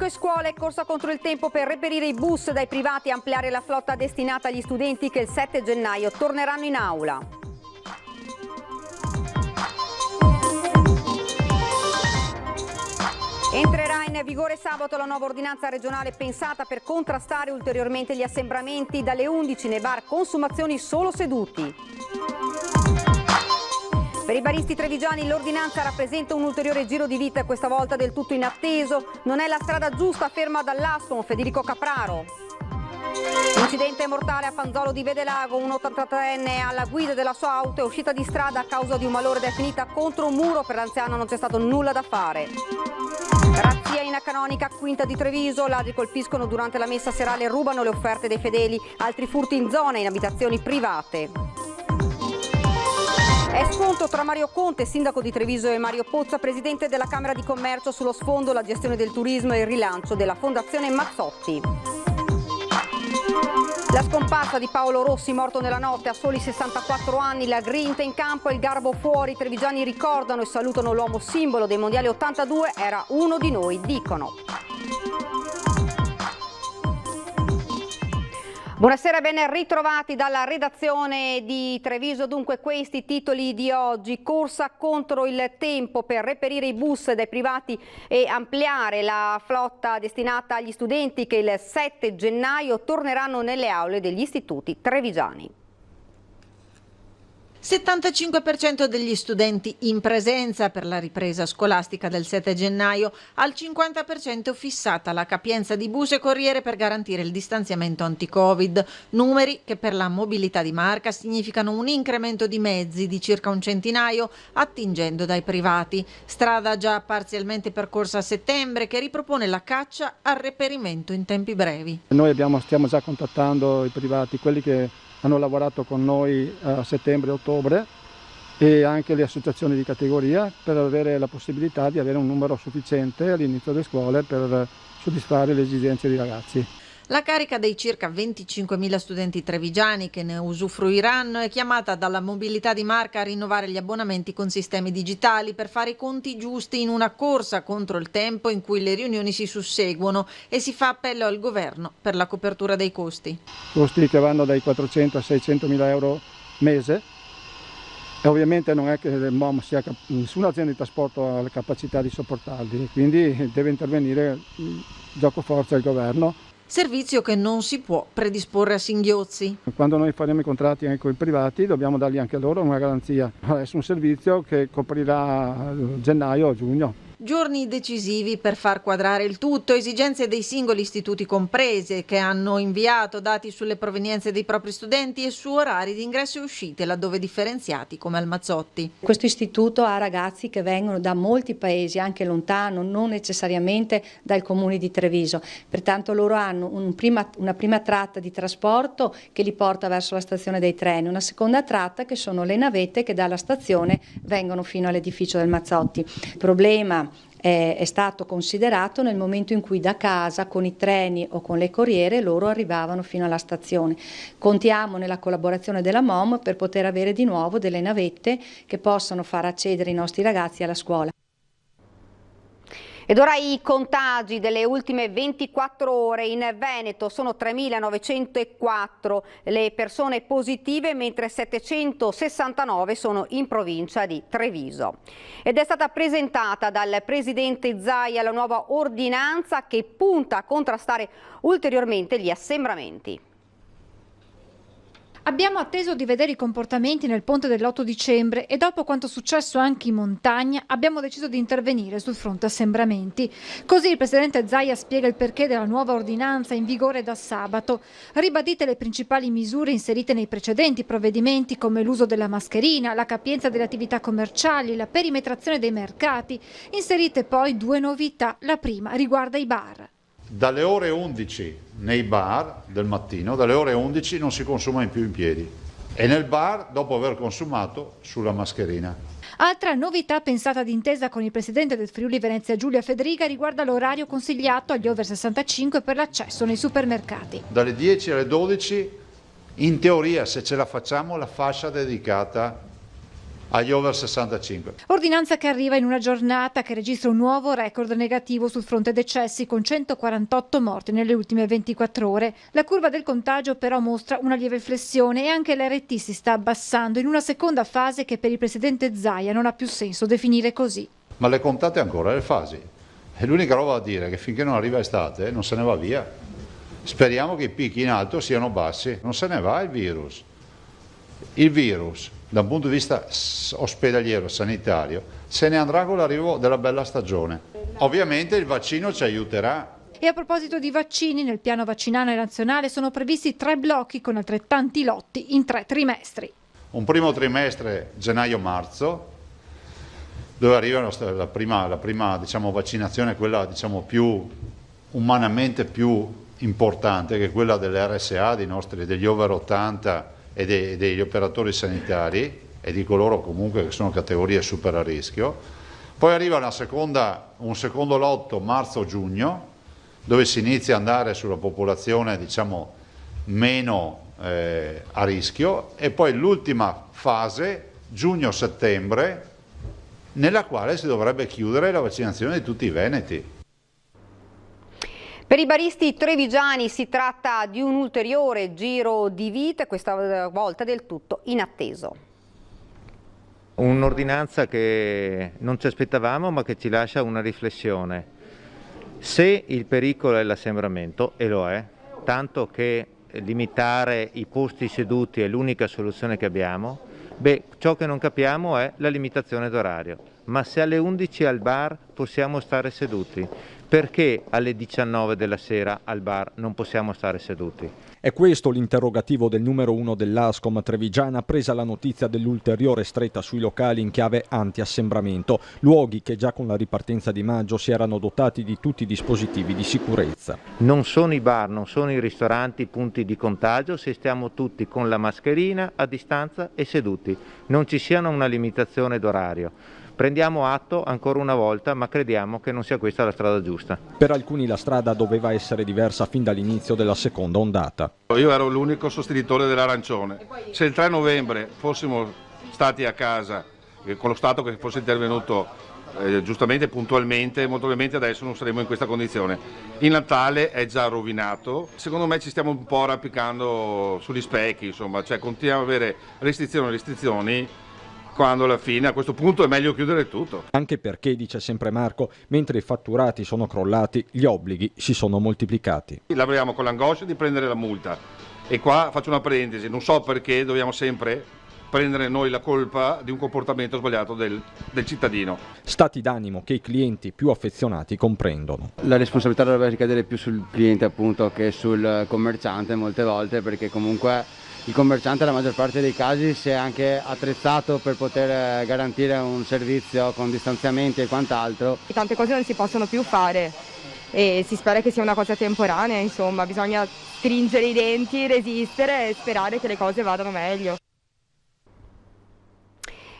Qualunque scuola è corsa contro il tempo per reperire i bus dai privati e ampliare la flotta destinata agli studenti che il 7 gennaio torneranno in aula. Entrerà in vigore sabato la nuova ordinanza regionale pensata per contrastare ulteriormente gli assembramenti. Dalle 11 nei bar consumazioni solo seduti. Per i baristi trevigiani l'ordinanza rappresenta un ulteriore giro di vita, questa volta del tutto inatteso. Non è la strada giusta, afferma dall'Aston Federico Capraro. Incidente mortale a Fanzolo di Vedelago, un 83enne alla guida della sua auto è uscita di strada a causa di un malore ed è finita contro un muro. Per l'anziano non c'è stato nulla da fare. Razzia in Canonica, Quinta di Treviso, ladri colpiscono durante la messa serale e rubano le offerte dei fedeli, altri furti in zona in abitazioni private. È scontro tra Mario Conte, sindaco di Treviso, e Mario Pozza, presidente della Camera di Commercio, sullo sfondo la gestione del turismo e il rilancio della Fondazione Mazzotti. La scomparsa di Paolo Rossi, morto nella notte a soli 64 anni, la grinta in campo e il garbo fuori. I trevigiani ricordano e salutano l'uomo simbolo dei mondiali 82, era uno di noi, dicono. Buonasera e ben ritrovati dalla redazione di Treviso. Dunque questi titoli di oggi: corsa contro il tempo per reperire i bus dai privati e ampliare la flotta destinata agli studenti che il 7 gennaio torneranno nelle aule degli istituti trevigiani. 75% degli studenti in presenza per la ripresa scolastica del 7 gennaio, al 50% fissata la capienza di bus e corriere per garantire il distanziamento anti-Covid, numeri che per la mobilità di marca significano un incremento di mezzi di circa un centinaio attingendo dai privati, strada già parzialmente percorsa a settembre che ripropone la caccia al reperimento in tempi brevi. Noi stiamo già contattando i privati, quelli che hanno lavorato con noi a settembre e ottobre, e anche le associazioni di categoria, per avere la possibilità di avere un numero sufficiente all'inizio delle scuole per soddisfare le esigenze dei ragazzi. La carica dei circa 25.000 studenti trevigiani che ne usufruiranno è chiamata dalla mobilità di marca a rinnovare gli abbonamenti con sistemi digitali per fare i conti giusti in una corsa contro il tempo in cui le riunioni si susseguono, e si fa appello al governo per la copertura dei costi. Costi che vanno dai 400 a 600 mila euro mese, e ovviamente non è che il MOM nessuna azienda di trasporto ha la capacità di sopportarli, quindi deve intervenire gioco forza il governo. Servizio che non si può predisporre a singhiozzi. Quando noi faremo i contratti anche con i privati dobbiamo dargli anche loro una garanzia. È un servizio che coprirà gennaio o giugno. Giorni decisivi per far quadrare il tutto, esigenze dei singoli istituti comprese, che hanno inviato dati sulle provenienze dei propri studenti e su orari di ingresso e uscite laddove differenziati, come al Mazzotti. Questo istituto ha ragazzi che vengono da molti paesi, anche lontano, non necessariamente dal comune di Treviso, pertanto loro hanno una prima tratta di trasporto che li porta verso la stazione dei treni, una seconda tratta che sono le navette che dalla stazione vengono fino all'edificio del Mazzotti. Il problema è stato considerato nel momento in cui da casa con i treni o con le corriere loro arrivavano fino alla stazione. Contiamo nella collaborazione della MOM per poter avere di nuovo delle navette che possano far accedere i nostri ragazzi alla scuola. Ed ora i contagi delle ultime 24 ore. In Veneto sono 3.904 le persone positive, mentre 769 sono in provincia di Treviso. Ed è stata presentata dal presidente Zaia la nuova ordinanza che punta a contrastare ulteriormente gli assembramenti. Abbiamo atteso di vedere i comportamenti nel ponte dell'8 dicembre e dopo quanto successo anche in montagna abbiamo deciso di intervenire sul fronte assembramenti. Così il presidente Zaia spiega il perché della nuova ordinanza in vigore da sabato. Ribadite le principali misure inserite nei precedenti provvedimenti come l'uso della mascherina, la capienza delle attività commerciali, la perimetrazione dei mercati. Inserite poi due novità. La prima riguarda i bar. Dalle ore 11 nei bar del mattino, dalle ore 11 non si consuma più in piedi, e nel bar, dopo aver consumato, sulla mascherina. Altra novità pensata d'intesa con il presidente del Friuli Venezia Giulia Federica riguarda l'orario consigliato agli over 65 per l'accesso nei supermercati. Dalle 10 alle 12, in teoria, se ce la facciamo, la fascia dedicata agli over 65. Ordinanza che arriva in una giornata che registra un nuovo record negativo sul fronte decessi, con 148 morti nelle ultime 24 ore. La curva del contagio però mostra una lieve flessione e anche l'RT si sta abbassando in una seconda fase che per il presidente Zaia non ha più senso definire così. Ma le contate ancora le fasi? E l'unica roba da dire è che finché non arriva estate non se ne va via. Speriamo che i picchi in alto siano bassi, non se ne va il virus. Il virus, da un punto di vista ospedaliero, sanitario, se ne andrà con l'arrivo della bella stagione. Ovviamente il vaccino ci aiuterà. E a proposito di vaccini, nel piano vaccinale nazionale sono previsti 3 blocchi con altrettanti lotti in 3 trimestri. Un primo trimestre gennaio-marzo, dove arriva la prima diciamo, vaccinazione, quella diciamo, più umanamente più importante, che è quella delle RSA, degli over 80 e degli operatori sanitari e di coloro comunque che sono categorie super a rischio. Poi arriva un secondo lotto marzo-giugno, dove si inizia ad andare sulla popolazione diciamo meno a rischio, e poi l'ultima fase giugno-settembre, nella quale si dovrebbe chiudere la vaccinazione di tutti i veneti. Per i baristi trevigiani si tratta di un ulteriore giro di vite, questa volta del tutto inatteso. Un'ordinanza che non ci aspettavamo, ma che ci lascia una riflessione. Se il pericolo è l'assembramento, e lo è, tanto che limitare i posti seduti è l'unica soluzione che abbiamo, ciò che non capiamo è la limitazione d'orario. Ma se alle 11 al bar possiamo stare seduti, perché alle 19 della sera al bar non possiamo stare seduti? È questo l'interrogativo del numero 1 dell'Ascom trevigiana, presa la notizia dell'ulteriore stretta sui locali in chiave anti-assembramento, luoghi che già con la ripartenza di maggio si erano dotati di tutti i dispositivi di sicurezza. Non sono i bar, non sono i ristoranti punti di contagio se stiamo tutti con la mascherina a distanza e seduti, non ci sia una limitazione d'orario. Prendiamo atto ancora una volta, ma crediamo che non sia questa la strada giusta. Per alcuni la strada doveva essere diversa fin dall'inizio della seconda ondata. Io ero l'unico sostenitore dell'arancione. Se il 3 novembre fossimo stati a casa, con lo Stato che fosse intervenuto giustamente, puntualmente, molto probabilmente adesso non saremmo in questa condizione. Il Natale è già rovinato, secondo me ci stiamo un po' arrampicando sugli specchi, insomma, cioè continuiamo ad avere restrizioni, quando alla fine a questo punto è meglio chiudere tutto. Anche perché, dice sempre Marco, mentre i fatturati sono crollati, gli obblighi si sono moltiplicati. Lavoriamo con l'angoscia di prendere la multa, e qua faccio una parentesi, non so perché dobbiamo sempre prendere noi la colpa di un comportamento sbagliato del cittadino. Stati d'animo che i clienti più affezionati comprendono. La responsabilità dovrebbe ricadere più sul cliente appunto che sul commerciante molte volte, perché comunque il commerciante nella maggior parte dei casi si è anche attrezzato per poter garantire un servizio con distanziamenti e quant'altro. Tante cose non si possono più fare e si spera che sia una cosa temporanea, insomma, bisogna stringere i denti, resistere e sperare che le cose vadano meglio.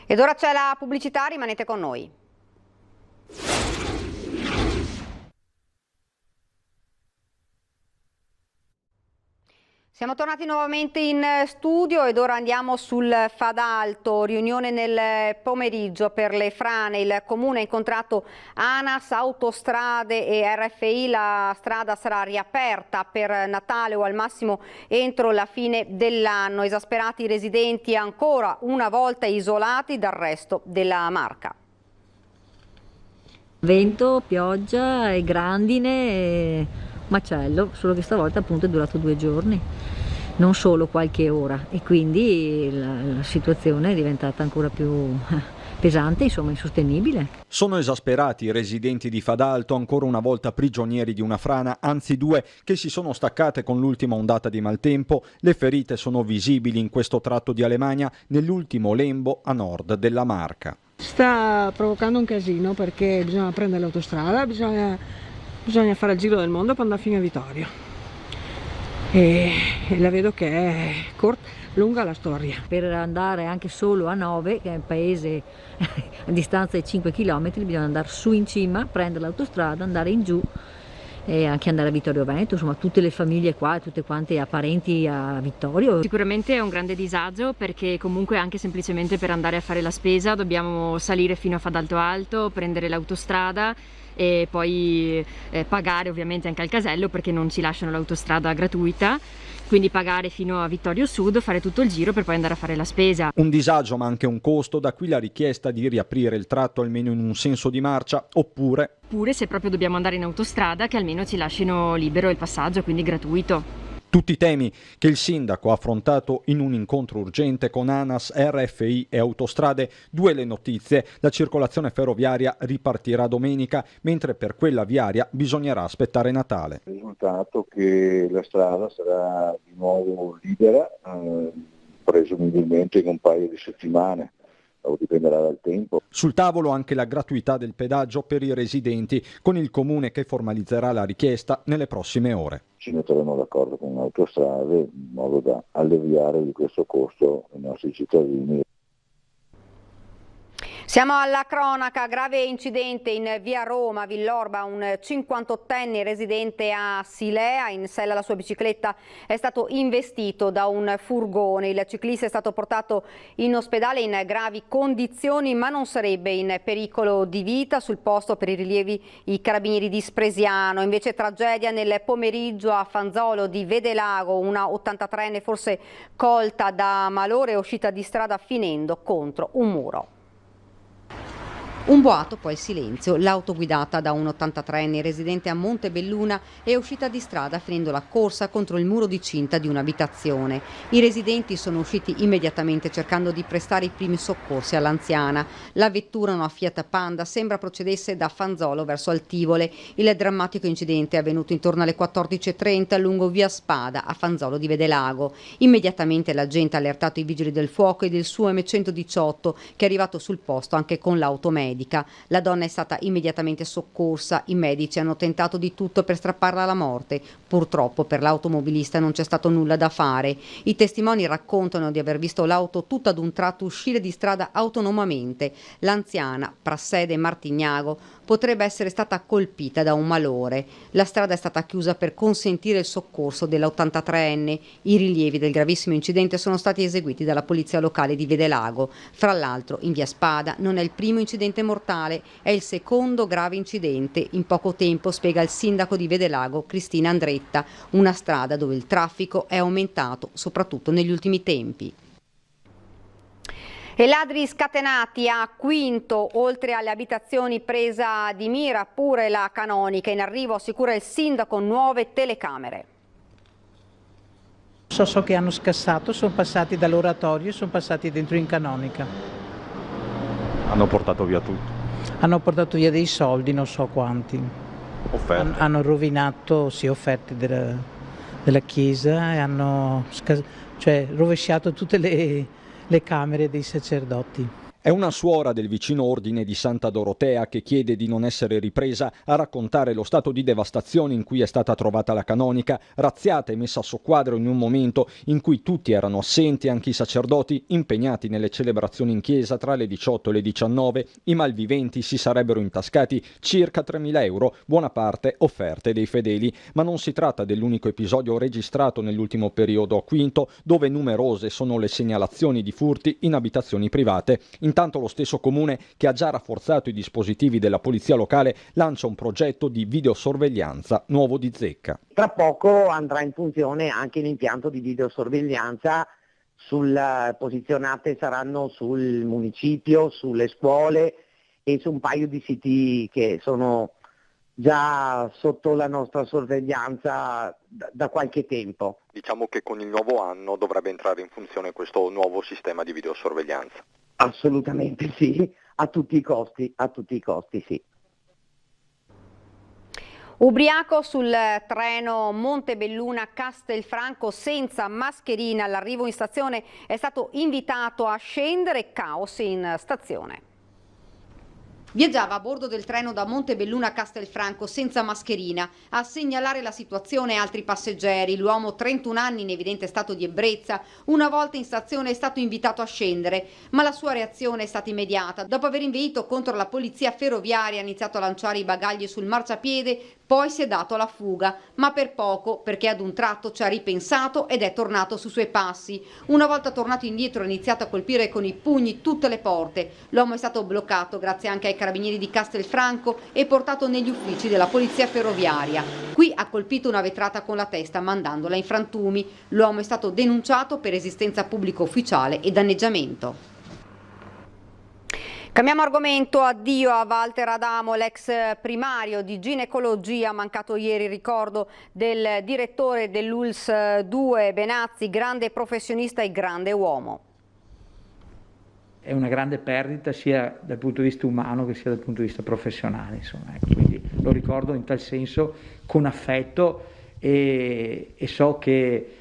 Ed ora c'è la pubblicità, rimanete con noi. Siamo tornati nuovamente in studio ed ora andiamo sul Fadalto, riunione nel pomeriggio per le frane. Il Comune ha incontrato ANAS, Autostrade e RFI. La strada sarà riaperta per Natale o al massimo entro la fine dell'anno. Esasperati i residenti ancora una volta isolati dal resto della Marca. Vento, pioggia e grandine e macello, solo che stavolta appunto è durato 2 giorni, non solo qualche ora, e quindi la situazione è diventata ancora più pesante, insomma insostenibile. Sono esasperati i residenti di Fadalto, ancora una volta prigionieri di una frana, anzi 2, che si sono staccate con l'ultima ondata di maltempo. Le ferite sono visibili in questo tratto di Alemagna, nell'ultimo lembo a nord della Marca. Sta provocando un casino perché bisogna prendere l'autostrada, bisogna fare il giro del mondo per andare fino a Vittorio e la vedo che è lunga la storia. Per andare anche solo a Nove, che è un paese a distanza di 5 km, bisogna andare su in cima, prendere l'autostrada, andare in giù e anche andare a Vittorio Veneto, insomma tutte le famiglie qua, tutte quante a parenti a Vittorio. Sicuramente è un grande disagio, perché comunque anche semplicemente per andare a fare la spesa dobbiamo salire fino a Fadalto Alto, prendere l'autostrada e poi pagare ovviamente anche al casello, perché non ci lasciano l'autostrada gratuita, quindi pagare fino a Vittorio Sud, fare tutto il giro per poi andare a fare la spesa. Un disagio ma anche un costo, da qui la richiesta di riaprire il tratto almeno in un senso di marcia, oppure Se proprio dobbiamo andare in autostrada, che almeno ci lasciano libero il passaggio, quindi gratuito. tutti temi che il sindaco ha affrontato in un incontro urgente con ANAS, RFI e Autostrade. 2 le notizie: la circolazione ferroviaria ripartirà domenica, mentre per quella viaria bisognerà aspettare Natale. Il risultato che la strada sarà di nuovo libera, presumibilmente in un paio di settimane. Dipenderà dal tempo. Sul tavolo anche la gratuità del pedaggio per i residenti, con il comune che formalizzerà la richiesta nelle prossime ore. Ci metteremo d'accordo con Autostrade in modo da alleviare di questo costo ai nostri cittadini. Siamo alla cronaca, grave incidente in via Roma, Villorba, un 58enne residente a Silea, in sella alla sua bicicletta, è stato investito da un furgone. Il ciclista è stato portato in ospedale in gravi condizioni, ma non sarebbe in pericolo di vita. Sul posto per i rilievi i carabinieri di Spresiano. Invece tragedia nel pomeriggio a Fanzolo di Vedelago, una 83enne forse colta da malore è uscita di strada finendo contro un muro. Un boato, poi silenzio. L'auto guidata da un 83enne residente a Montebelluna è uscita di strada finendo la corsa contro il muro di cinta di un'abitazione. I residenti sono usciti immediatamente cercando di prestare i primi soccorsi all'anziana. La vettura, una Fiat Panda, sembra procedesse da Fanzolo verso Altivole. Il drammatico incidente è avvenuto intorno alle 14:30 lungo via Spada a Fanzolo di Vedelago. Immediatamente l'agente ha allertato i vigili del fuoco ed il suo M118 che è arrivato sul posto anche con l'auto medica. La donna è stata immediatamente soccorsa, i medici hanno tentato di tutto per strapparla alla morte. Purtroppo per l'automobilista non c'è stato nulla da fare. I testimoni raccontano di aver visto l'auto tutta ad un tratto uscire di strada autonomamente. L'anziana, Prassede Martignago, potrebbe essere stata colpita da un malore. La strada è stata chiusa per consentire il soccorso dell'83enne. I rilievi del gravissimo incidente sono stati eseguiti dalla polizia locale di Vedelago. Fra l'altro in via Spada non è il primo incidente mortale, è il secondo grave incidente in poco tempo, spiega il sindaco di Vedelago Cristina Andretta, una strada dove il traffico è aumentato soprattutto negli ultimi tempi. E ladri scatenati a Quinto, oltre alle abitazioni presa di mira pure la Canonica. In arrivo, assicura il sindaco, nuove telecamere. So che hanno scassato, sono passati dall'oratorio e sono passati dentro in Canonica. Hanno portato via tutto? Hanno portato via dei soldi, non so quanti. Offerte? Hanno rovinato, sì, offerte della chiesa e hanno rovesciato tutte le camere dei sacerdoti. È una suora del vicino ordine di Santa Dorotea che chiede di non essere ripresa a raccontare lo stato di devastazione in cui è stata trovata la canonica, razziata e messa a soqquadro in un momento in cui tutti erano assenti, anche i sacerdoti impegnati nelle celebrazioni in chiesa tra le 18 e le 19. I malviventi si sarebbero intascati circa 3.000 euro, buona parte offerte dei fedeli. Ma non si tratta dell'unico episodio registrato nell'ultimo periodo a Quinto, dove numerose sono le segnalazioni di furti in abitazioni private. Intanto lo stesso comune, che ha già rafforzato i dispositivi della polizia locale, lancia un progetto di videosorveglianza nuovo di zecca. Tra poco andrà in funzione anche l'impianto di videosorveglianza, posizionate saranno sul municipio, sulle scuole e su un paio di siti che sono già sotto la nostra sorveglianza da qualche tempo. Diciamo che con il nuovo anno dovrebbe entrare in funzione questo nuovo sistema di videosorveglianza. Assolutamente sì, a tutti i costi sì. Ubriaco sul treno Montebelluna-Castelfranco senza mascherina all'arrivo in stazione, è stato invitato a scendere, caos in stazione. Viaggiava a bordo del treno da Montebelluna a Castelfranco senza mascherina. A segnalare la situazione altri passeggeri. L'uomo, 31 anni, in evidente stato di ebbrezza, una volta in stazione è stato invitato a scendere, ma la sua reazione è stata immediata. Dopo aver inveito contro la polizia ferroviaria, ha iniziato a lanciare i bagagli sul marciapiede, poi si è dato alla fuga, ma per poco, perché ad un tratto ci ha ripensato ed è tornato sui suoi passi. Una volta tornato indietro ha iniziato a colpire con i pugni tutte le porte. L'uomo è stato bloccato grazie anche ai carabinieri di Castelfranco e portato negli uffici della polizia ferroviaria. Qui ha colpito una vetrata con la testa mandandola in frantumi. L'uomo è stato denunciato per resistenza pubblica ufficiale e danneggiamento. Cambiamo argomento, addio a Walter Adamo, l'ex primario di ginecologia, mancato ieri il ricordo del direttore dell'ULSS 2 Benazzi, grande professionista e grande uomo. È una grande perdita sia dal punto di vista umano che sia dal punto di vista professionale, insomma. Quindi lo ricordo in tal senso con affetto e so che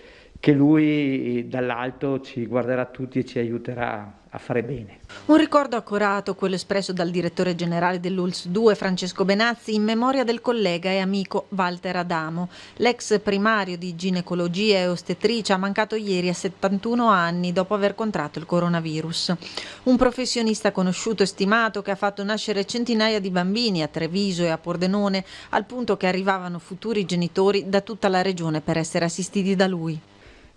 lui dall'alto ci guarderà tutti e ci aiuterà a fare bene. Un ricordo accorato, quello espresso dal direttore generale dell'ULSS 2 Francesco Benazzi in memoria del collega e amico Walter Adamo. L'ex primario di ginecologia e ostetricia ha mancato ieri a 71 anni dopo aver contratto il coronavirus. Un professionista conosciuto e stimato che ha fatto nascere centinaia di bambini a Treviso e a Pordenone, al punto che arrivavano futuri genitori da tutta la regione per essere assistiti da lui.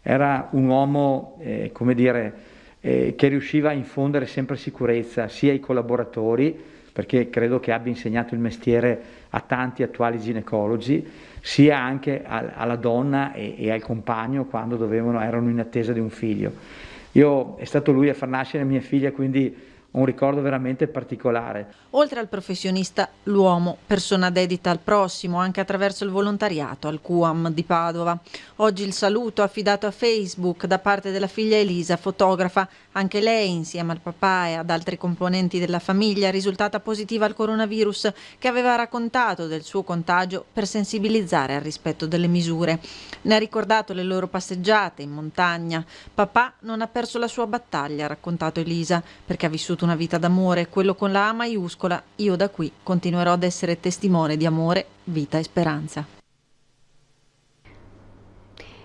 Era un uomo, che riusciva a infondere sempre sicurezza sia ai collaboratori, perché credo che abbia insegnato il mestiere a tanti attuali ginecologi, sia anche alla donna e al compagno quando erano in attesa di un figlio. È stato lui a far nascere mia figlia, quindi ho un ricordo veramente particolare. Oltre al professionista, l'uomo, persona dedita al prossimo anche attraverso il volontariato al QAM di Padova. Oggi il saluto affidato a Facebook da parte della figlia Elisa, fotografa, anche lei insieme al papà e ad altri componenti della famiglia risultata positiva al coronavirus, che aveva raccontato del suo contagio per sensibilizzare al rispetto delle misure. Ne ha ricordato le loro passeggiate in montagna. Papà non ha perso la sua battaglia, ha raccontato Elisa, perché ha vissuto una vita d'amore, quello con la A maiuscola. Io da qui continuerò ad essere testimone di amore, vita e speranza.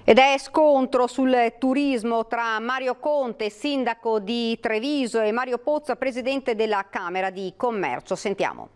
Ed è scontro sul turismo tra Mario Conte, sindaco di Treviso, e Mario Pozza, presidente della Camera di Commercio. Sentiamo.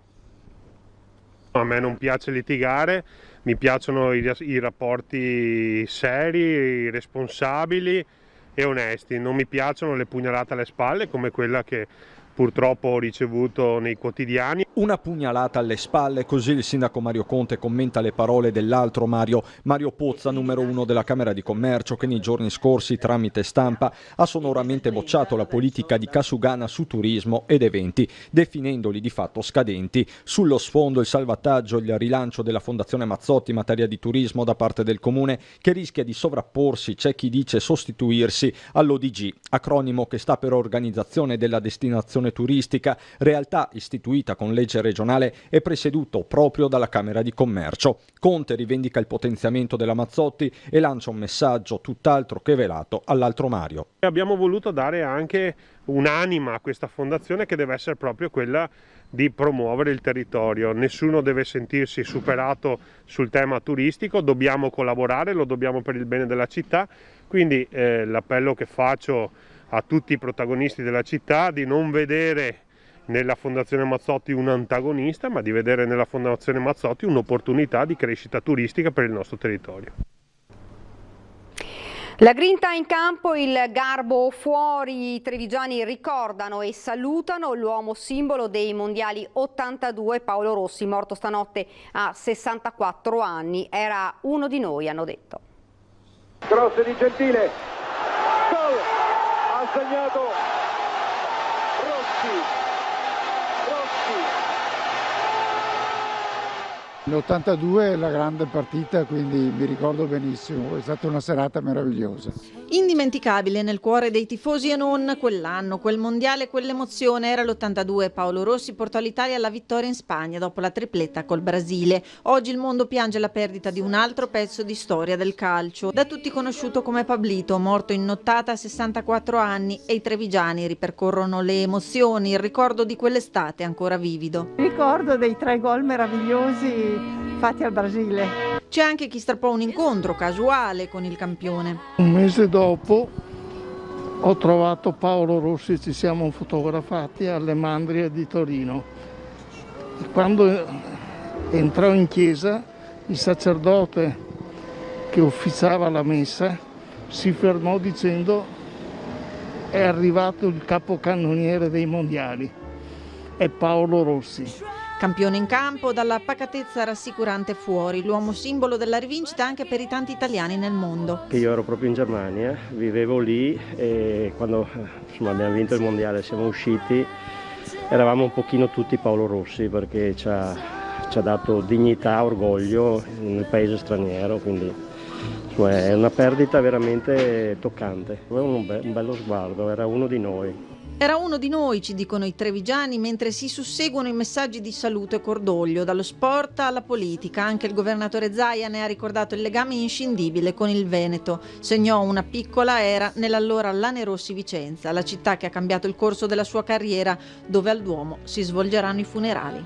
A me non piace litigare, mi piacciono i rapporti seri, responsabili e onesti. Non mi piacciono le pugnalate alle spalle come quella che purtroppo ho ricevuto nei quotidiani. Una pugnalata alle spalle, così il sindaco Mario Conte commenta le parole dell'altro Mario Pozza, numero 1 della Camera di Commercio, che nei giorni scorsi tramite stampa ha sonoramente bocciato la politica di Casugana su turismo ed eventi, definendoli di fatto scadenti. Sullo sfondo il salvataggio e il rilancio della Fondazione Mazzotti in materia di turismo da parte del Comune, che rischia di sovrapporsi, c'è chi dice sostituirsi, all'ODG, acronimo che sta per Organizzazione della Destinazione Turistica, realtà istituita con legge regionale e presieduto proprio dalla Camera di Commercio. Conte rivendica il potenziamento della Mazzotti e lancia un messaggio tutt'altro che velato all'altro Mario. Abbiamo voluto dare anche un'anima a questa fondazione, che deve essere proprio quella di promuovere il territorio. Nessuno deve sentirsi superato sul tema turistico, dobbiamo collaborare, lo dobbiamo per il bene della città, quindi l'appello che faccio a tutti i protagonisti della città di non vedere nella Fondazione Mazzotti un antagonista, ma di vedere nella Fondazione Mazzotti un'opportunità di crescita turistica per il nostro territorio. La grinta in campo, il garbo fuori, i trevigiani ricordano e salutano l'uomo simbolo dei mondiali 82, Paolo Rossi, morto stanotte a 64 anni. Era uno di noi, hanno detto. Cross di Gentile, gol, ha segnato Rossi. L'82 è la grande partita, quindi mi ricordo benissimo, è stata una serata meravigliosa. Indimenticabile nel cuore dei tifosi e non, quell'anno, quel mondiale, quell'emozione. Era l'82, Paolo Rossi portò l'Italia alla vittoria in Spagna dopo la tripletta col Brasile. Oggi il mondo piange la perdita di un altro pezzo di storia del calcio, da tutti conosciuto come Pablito, morto in nottata a 64 anni, e i trevigiani ripercorrono le emozioni, il ricordo di quell'estate ancora vivido. Ricordo dei 3 gol meravigliosi fatti al Brasile. C'è anche chi strappò un incontro casuale con il campione. Un mese dopo ho trovato Paolo Rossi, ci siamo fotografati alle Mandrie di Torino. Quando entrò in chiesa il sacerdote che ufficiava la messa si fermò dicendo: è arrivato il capocannoniere dei mondiali, è Paolo Rossi. Campione in campo, dalla pacatezza rassicurante fuori, l'uomo simbolo della rivincita anche per i tanti italiani nel mondo. Io ero proprio in Germania, vivevo lì e quando abbiamo vinto il mondiale, siamo usciti, eravamo un pochino tutti Paolo Rossi, perché ci ha dato dignità, orgoglio nel paese straniero, quindi è una perdita veramente toccante. Un bello sguardo, era uno di noi. Era uno di noi, ci dicono i trevigiani, mentre si susseguono i messaggi di saluto e cordoglio, dallo sport alla politica. Anche il governatore Zaia ne ha ricordato il legame inscindibile con il Veneto. Segnò una piccola era nell'allora Lanerossi Vicenza, la città che ha cambiato il corso della sua carriera, dove al Duomo si svolgeranno i funerali.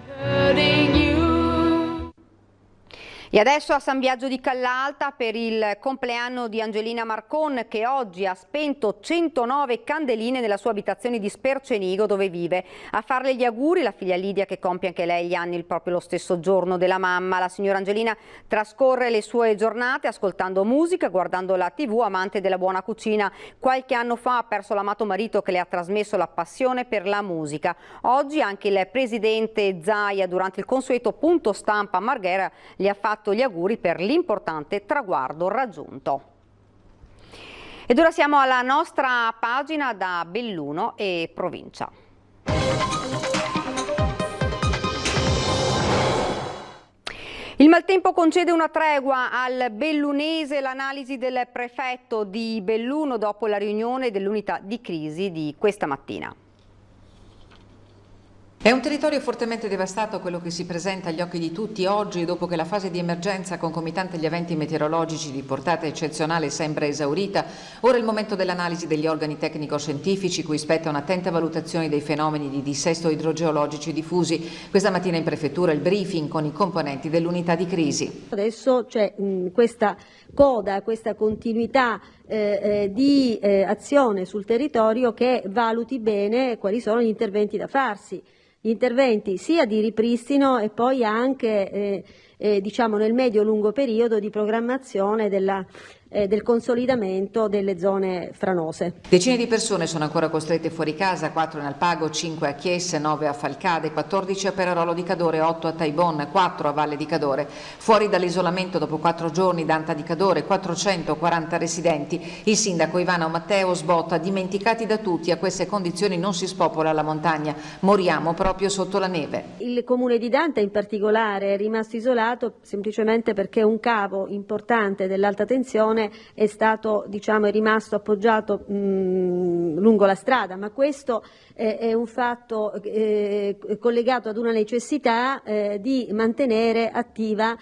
E adesso a San Biagio di Callalta per il compleanno di Angelina Marcon, che oggi ha spento 109 candeline nella sua abitazione di Spercenigo, dove vive. A farle gli auguri la figlia Lidia, che compie anche lei gli anni proprio lo stesso giorno della mamma. La signora Angelina trascorre le sue giornate ascoltando musica, guardando la TV, amante della buona cucina. Qualche anno fa ha perso l'amato marito che le ha trasmesso la passione per la musica. Oggi anche il presidente Zaia, durante il consueto punto stampa a Marghera, gli ha fatto gli auguri per l'importante traguardo raggiunto. Ed ora siamo alla nostra pagina da Belluno e provincia. Il maltempo concede una tregua al bellunese. L'analisi del prefetto di Belluno dopo la riunione dell'unità di crisi di questa mattina. È un territorio fortemente devastato quello che si presenta agli occhi di tutti oggi, dopo che la fase di emergenza concomitante agli eventi meteorologici di portata eccezionale sembra esaurita. Ora è il momento dell'analisi degli organi tecnico-scientifici, cui spetta un'attenta valutazione dei fenomeni di dissesto idrogeologici diffusi. Questa mattina in prefettura il briefing con i componenti dell'unità di crisi. Adesso c'è questa coda, questa continuità di azione sul territorio che valuti bene quali sono gli interventi da farsi. Gli interventi sia di ripristino e poi anche diciamo nel medio-lungo periodo di programmazione del consolidamento delle zone franose. Decine di persone sono ancora costrette fuori casa, 4 in Alpago, 5 a Chiese, 9 a Falcade, 14 a Perarolo di Cadore, 8 a Taibon, 4 a Valle di Cadore. Fuori dall'isolamento dopo 4 giorni Danta di Cadore, 440 residenti. Il sindaco Ivano Matteo sbotta: dimenticati da tutti, a queste condizioni non si spopola la montagna, moriamo proprio sotto la neve. Il comune di Danta in particolare è rimasto isolato semplicemente perché un cavo importante dell'alta tensione è stato, è rimasto appoggiato lungo la strada, ma questo è un fatto collegato ad una necessità di mantenere attiva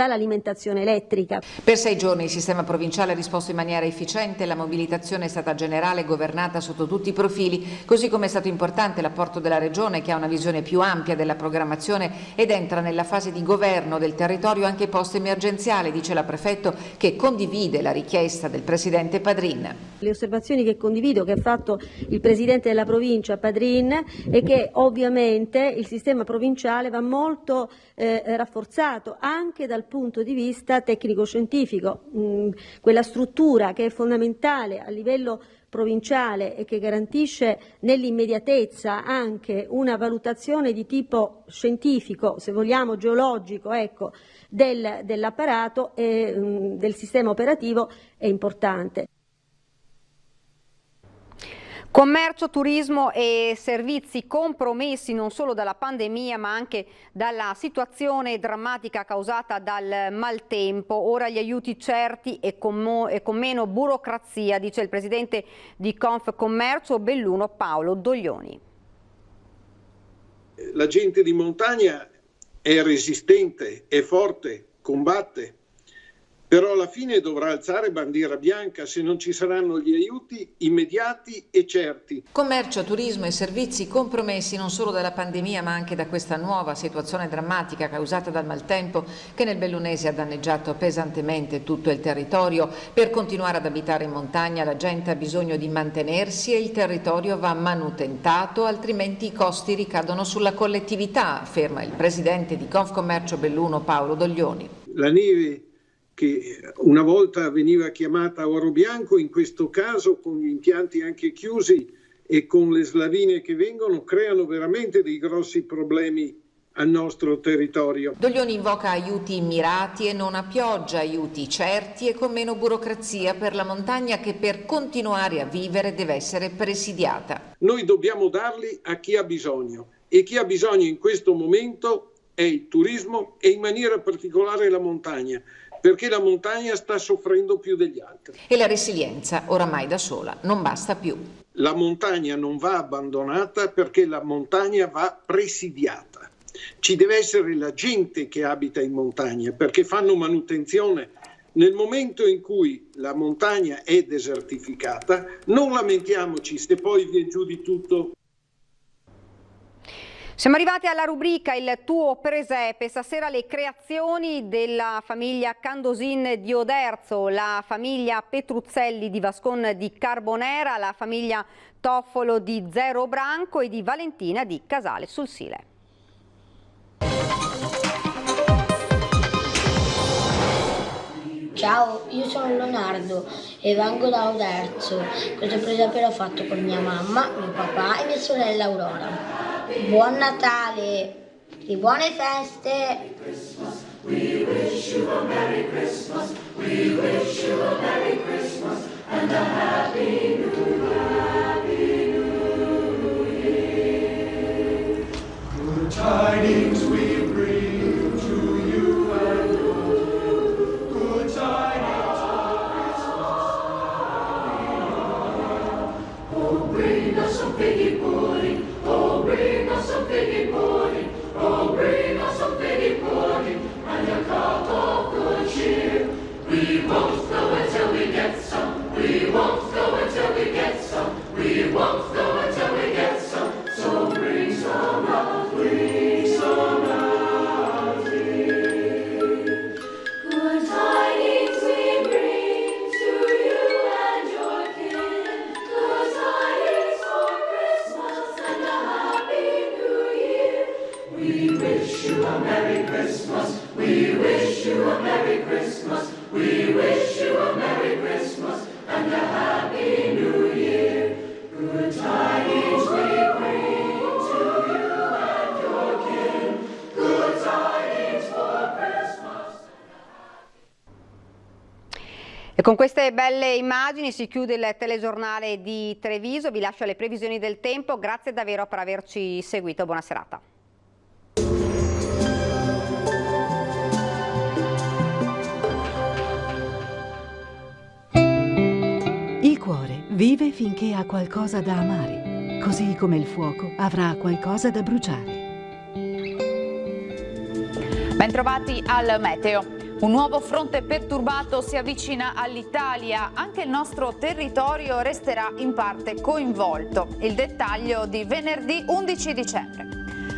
l'alimentazione elettrica. Per 6 giorni il sistema provinciale ha risposto in maniera efficiente, la mobilitazione è stata generale e governata sotto tutti i profili, così come è stato importante l'apporto della Regione, che ha una visione più ampia della programmazione ed entra nella fase di governo del territorio anche post-emergenziale, dice la prefetto, che condivide la richiesta del presidente Padrin. Le osservazioni che condivido, che ha fatto il presidente della provincia Padrin, è che ovviamente il sistema provinciale va molto rafforzato anche dal punto di vista tecnico-scientifico. Quella struttura che è fondamentale a livello provinciale e che garantisce nell'immediatezza anche una valutazione di tipo scientifico, se vogliamo geologico, dell'apparato e del sistema operativo è importante. Commercio, turismo e servizi compromessi non solo dalla pandemia ma anche dalla situazione drammatica causata dal maltempo. Ora gli aiuti certi e con meno burocrazia, dice il presidente di Confcommercio Belluno Paolo Doglioni. La gente di montagna è resistente, è forte, combatte. Però alla fine dovrà alzare bandiera bianca se non ci saranno gli aiuti immediati e certi. Commercio, turismo e servizi compromessi non solo dalla pandemia ma anche da questa nuova situazione drammatica causata dal maltempo che nel Bellunese ha danneggiato pesantemente tutto il territorio. Per continuare ad abitare in montagna la gente ha bisogno di mantenersi e il territorio va manutentato, altrimenti i costi ricadono sulla collettività, afferma il presidente di Confcommercio Belluno Paolo Doglioni. la neve che una volta veniva chiamata oro bianco, in questo caso con gli impianti anche chiusi e con le slavine che vengono, creano veramente dei grossi problemi al nostro territorio. Doglioni invoca aiuti mirati e non a pioggia, aiuti certi e con meno burocrazia per la montagna che per continuare a vivere deve essere presidiata. Noi dobbiamo darli a chi ha bisogno e chi ha bisogno in questo momento è il turismo e in maniera particolare la montagna, perché la montagna sta soffrendo più degli altri. E la resilienza oramai da sola non basta più. La montagna non va abbandonata perché la montagna va presidiata. Ci deve essere la gente che abita in montagna perché fanno manutenzione. Nel momento in cui la montagna è desertificata, non lamentiamoci se poi viene giù di tutto. Siamo arrivati alla rubrica Il tuo presepe, stasera le creazioni della famiglia Candosin di Oderzo, la famiglia Petruzzelli di Vascon di Carbonera, la famiglia Toffolo di Zero Branco e di Valentina di Casale sul Sile. Ciao, io sono Leonardo e vengo da Oderzo. Questo presepe l'ho fatto con mia mamma, mio papà e mia sorella Aurora. Buon Natale e buone feste! We wish you a Merry Christmas, we wish you a Merry Christmas and a Happy New Year. Good tidings we bring to you and you, good tidings of Christmas. Oh, bring us some figgy pudding. Oh, bring us some figgy pudding, oh, bring us some figgy pudding, and a cup of good cheer. We won't go until we get some, we won't go until we get some, we won't go until we get some, so bring some out, bring some out here. Good tidings we bring to you and your kin, good tidings for Christmas and a Happy New Year. We wish you a Merry Christmas, we wish you a Merry Christmas, we wish you a Merry Christmas and a Happy New Year. Good tidings we bring to you and your kin, good tidings for Christmas. E con queste belle immagini si chiude il telegiornale di Treviso, vi lascio alle previsioni del tempo, grazie davvero per averci seguito, buona serata. Il cuore vive finché ha qualcosa da amare, così come il fuoco avrà qualcosa da bruciare. Bentrovati al meteo. Un nuovo fronte perturbato si avvicina all'Italia, anche il nostro territorio resterà in parte coinvolto. Il dettaglio di venerdì 11 dicembre.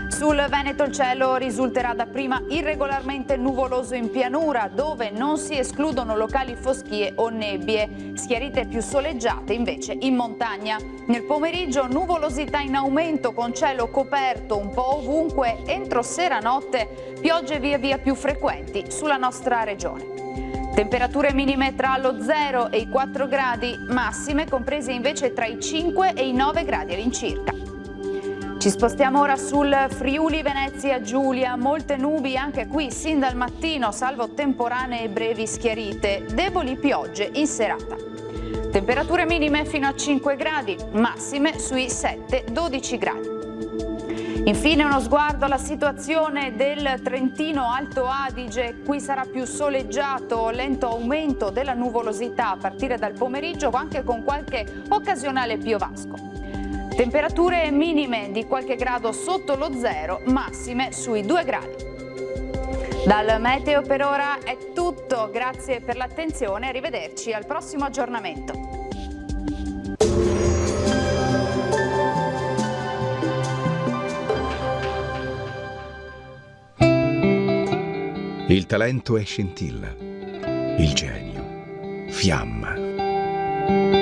Sul Veneto il cielo risulterà dapprima irregolarmente nuvoloso in pianura, dove non si escludono locali foschie o nebbie, schiarite più soleggiate invece in montagna. Nel pomeriggio nuvolosità in aumento con cielo coperto un po' ovunque, entro sera-notte piogge via via più frequenti sulla nostra regione. Temperature minime tra lo 0 e i 4 gradi, massime comprese invece tra i 5 e i 9 gradi all'incirca. Ci spostiamo ora sul Friuli Venezia Giulia, molte nubi anche qui sin dal mattino, salvo temporanee e brevi schiarite, deboli piogge in serata. Temperature minime fino a 5 gradi, massime sui 7-12 gradi. Infine uno sguardo alla situazione del Trentino Alto Adige, qui sarà più soleggiato, lento aumento della nuvolosità a partire dal pomeriggio anche con qualche occasionale piovasco. Temperature minime di qualche grado sotto lo 0, massime sui 2 gradi. Dal meteo per ora è tutto, grazie per l'attenzione, arrivederci al prossimo aggiornamento. Il talento è scintilla, il genio, fiamma.